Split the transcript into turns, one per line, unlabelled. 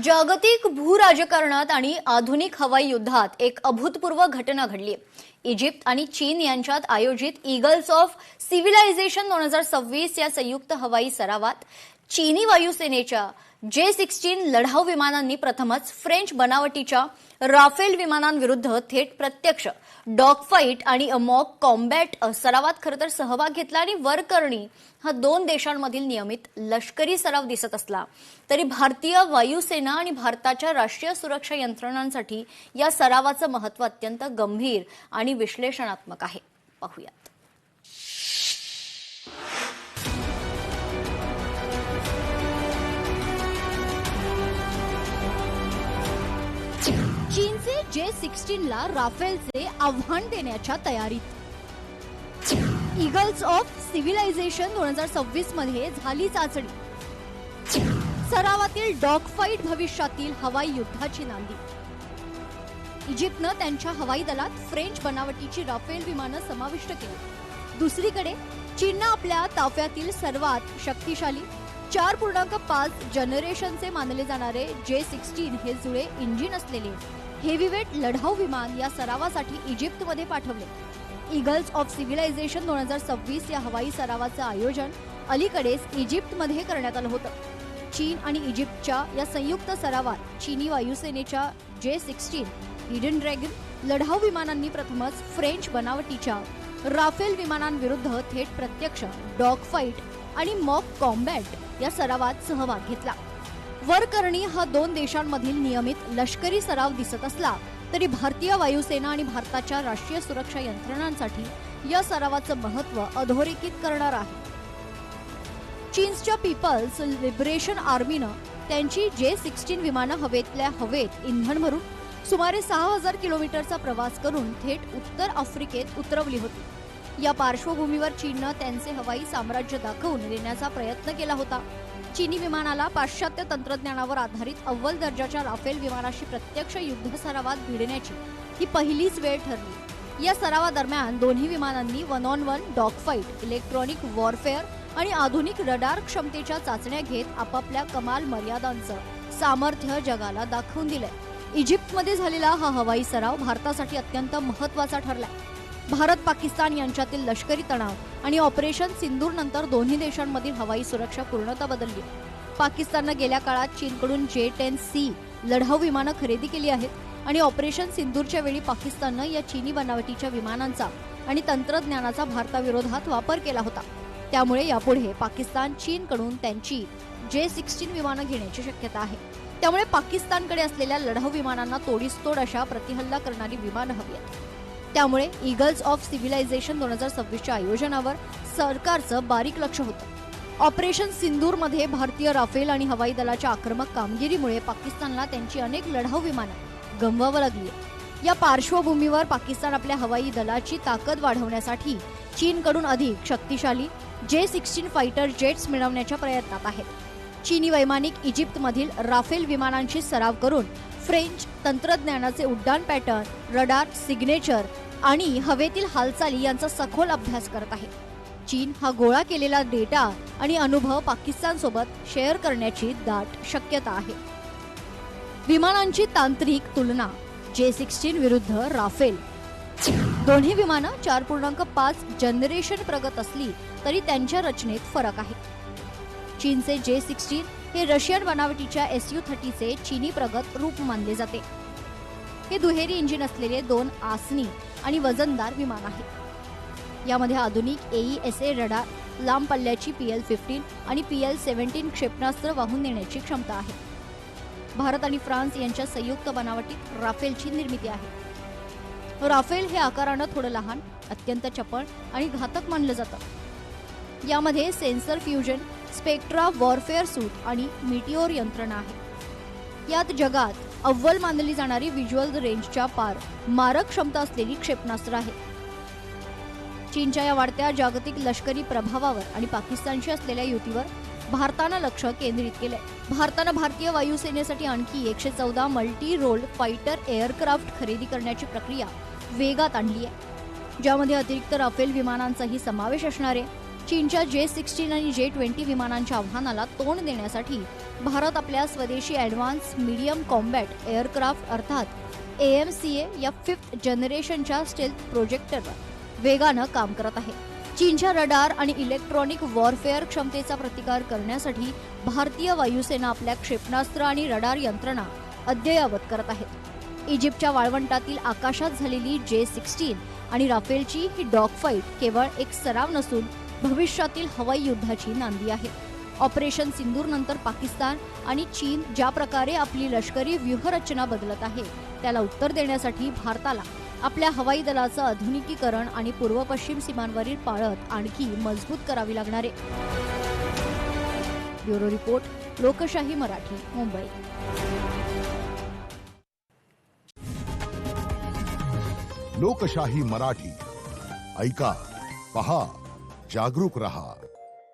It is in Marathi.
जागतिक भूराजकारणात आणि आधुनिक हवाई युद्धात एक अभूतपूर्व घटना घडली आहे। इजिप्त आणि चीन यांच्यात आयोजित ईगल्स ऑफ सिव्हिलायझेशन 2026 या संयुक्त हवाई सरावात चीनी वायुसेनेच्या J-16 लढाऊ विमानांनी प्रथमच फ्रेंच बनावटीच्या राफेल विमानांविरुद्ध थेट प्रत्यक्ष डॉग फाईट आणि मॉक कॉम्बॅट सरावात खरतर सहभाग घेतला आणि वरकरणी हा दोन देशांमधील नियमित लष्करी सराव दिसत असला तरी भारतीय वायुसेना आणि भारताच्या राष्ट्रीय सुरक्षा यंत्रणांसाठी या सरावाचं महत्त्व अत्यंत गंभीर आणि विश्लेषणात्मक आहे। पाहूयात। चीनचे J-16 ला राफेलचे आव्हान देण्याच्या तयारीत। ईगल्स ऑफ सिव्हिलायझेशन 2026 मध्ये झाली चाचणी। सरावातील डॉग फाईट भविष्यातील हवाई युद्धाची नांदी। इजिप्तनं त्यांच्या हवाई दलात फ्रेंच बनावटीची राफेल विमानं समाविष्ट केली। दुसरीकडे चीननं आपल्या ताफ्यातील सर्वात शक्तिशाली 4.5 जनरेशनचे मानले जाणारे J-16 हे जुळे इंजिन असलेले हेवीवेट लढाऊ विमान या सरावासाठी इजिप्तमध्ये पाठवले। ईगल्स ऑफ सिव्हिलायझेशन 2026 या हवाई सरावाचं आयोजन अलीकडेच इजिप्तमध्ये करण्यात आलं होतं। चीन आणि इजिप्तच्या या संयुक्त सरावात चीनी वायुसेनेच्या J-16 हिडन ड्रॅगन लढाऊ विमानांनी प्रथमच फ्रेंच बनावटीच्या राफेल विमानांविरुद्ध थेट प्रत्यक्ष डॉग फाईट आणि मॉक कॉम्बॅट या सरावात सहभाग घेतला। वरकरणी हा दोन देशांमधील नियमित लष्करी सराव दिसत असला तरी भारतीय वायुसेना आणि भारताच्या राष्ट्रीय सुरक्षा यंत्रणांसाठी या सरावाचं महत्त्व अधोरेखित करणार आहे। चीनच्या पीपल्स लिबरेशन आर्मीनं त्यांची J-16 विमानं हवेतल्या हवेत इंधन भरून सुमारे 6000 किलोमीटरचा प्रवास करून थेट उत्तर आफ्रिकेत उतरवली होती। या पार्श्वभूमीवर चीननं त्यांचे हवाई साम्राज्य दाखवून देण्याचा प्रयत्न केला होता। चीनी विमानाला पाश्चात्य तंत्रज्ञानावर आधारित अव्वल दर्जाच्या राफेल विमानाशी प्रत्यक्ष युद्ध सरावात भिडण्याची ही पहिलीच वेळ ठरली। या सरावादरम्यान दोन्ही विमानांनी 1-on-1 dog fight, electronic warfare आणि आधुनिक रडार क्षमतेच्या चाचण्या घेत आपापल्या कमाल मर्यादांचं सामर्थ्य जगाला दाखवून दिलंय। इजिप्तमध्ये झालेला हा हवाई सराव भारतासाठी अत्यंत महत्त्वाचा ठरलाय। भारत पाकिस्तान यांच्यातील लष्करी तणाव आणि ऑपरेशन सिंदूर नंतर दोन्ही देशांमधील हवाई सुरक्षा पूर्णतः बदलली। पाकिस्तानने गेल्या काळात चीनकडून J-10C लढाऊ विमानं खरेदी केली आहेत आणि ऑपरेशन सिंदूरच्या वेळी पाकिस्ताननं या चीनी बनावटीच्या विमानांचा आणि तंत्रज्ञानाचा भारताविरोधात वापर केला होता। त्यामुळे यापुढे पाकिस्तान चीनकडून त्यांची J-16 विमानं घेण्याची शक्यता आहे। त्यामुळे पाकिस्तानकडे असलेल्या लढाऊ विमानांना तोडीस तोड अशा प्रतिहल्ला करणारी विमानं हवी आहेत। त्यामुळे ईगल्स ऑफ सिव्हिलायझेशन 2026 च्या आयोजनावर सरकारचं बारीक लक्ष होतं। ऑपरेशन सिंदूर मध्ये भारतीय राफेल आणि हवाई दलाच्या आक्रमक कामगिरीमुळे पाकिस्तानला त्यांची अनेक लढाऊ विमानं गमवावं लागली। या पार्श्वभूमीवर पाकिस्तान आपल्या हवाई दलाची ताकद वाढवण्यासाठी चीनकडून अधिक शक्तिशाली J-16 फायटर जेट्स मिळवण्याच्या प्रयत्नात आहेत। चीनी वैमानिक इजिप्तमधील राफेल विमानांशी सराव करून फ्रेंच तंत्रज्ञानाचे उड्डाण पॅटर्न, रडार सिग्नेचर आणि हवेतील हालचाली यांचा सखोल अभ्यास करत आहे। चीन हा गोळा केलेला डेटा आणि अनुभव पाकिस्तानसोबत शेअर करण्याची दाट शक्यता आहे। विमानांची तांत्रिक तुलना J-16 विरुद्ध राफेल। दोन्ही विमानं 4.5 जनरेशन प्रगत असली तरी त्यांच्या रचनेत फरक आहे। चीनचे J-16 हे रशियन बनावटीच्या Su-30 चे चीनी प्रगत रूप मानले जाते। हे दुहेरी इंजिन असलेले 2 आसनी आणि वजनदार विमान आहे। यामध्ये आधुनिक AESA रडार, लांब पल्ल्याची PL-15 आणि PL-17 क्षेपणास्त्र वाहून नेण्याची क्षमता आहे। भारत आणि फ्रान्स यांच्या संयुक्त बनावटीत राफेलची निर्मिती आहे। राफेल हे आकारानं थोडं लहान, अत्यंत चपळ आणि घातक मानलं जातं। यामध्ये सेन्सर फ्युजन, स्पेक्ट्रा वॉरफेअर सूट आणि मिटिओर यंत्रणा आहे। यात जगात अव्वल मानली जाणारी व्हिज्युअल रेंजच्या पार मारक क्षमता असलेली क्षेपणास्त्र आहे। चीनच्या या वाढत्या जागतिक लष्करी प्रभावावर आणि पाकिस्तानशी असलेल्या युतीवर भारतानं लक्ष केंद्रित केलंय। भारतानं भारतीय वायुसेनेसाठी आणखी 114 मल्टी रोल फायटर एअरक्राफ्ट खरेदी करण्याची प्रक्रिया वेगात आणली आहे, ज्यामध्ये अतिरिक्त राफेल विमानांचाही समावेश असणार आहे। चीनच्या J-16 आणि J-20 विमानांच्या आव्हानाला तोंड देण्यासाठी भारत आपल्या स्वदेशी ॲडव्हान्स मीडियम कॉम्बॅट एअरक्राफ्ट अर्थात AMCA या 5th जनरेशनच्या स्टेल्थ प्रोजेक्टवर वेगानं काम करत आहे. चीनच्या रडार आणि इलेक्ट्रॉनिक वॉरफेअर क्षमतेचा प्रतिकार करण्यासाठी भारतीय वायुसेना आपल्या क्षेपणास्त्र आणि रडार यंत्रणा अद्ययावत करत आहे. इजिप्तच्या वाळवंटातील आकाशात झालेली J-16 आणि राफेलची ही डॉग फाईट केवळ एक सराव नसून भविष्यातील हवाई युद्धाची नांदी आहे. ऑपरेशन सिंदूर नंतर पाकिस्तान आणि चीन ज्या प्रकारे आपली लष्करी व्यूहरचना बदलत आहे त्याला उत्तर देण्यासाठी भारताला आपल्या हवाई दलाचं आधुनिकीकरण आणि पूर्व पश्चिम सीमांवरील पाळत आणखी मजबूत करावी लागणार आहे. ब्युरो रिपोर्ट, लोकशाही मराठी, मुंबई.
लोकशाही मराठी ऐका, पहा, जागरूक रहा.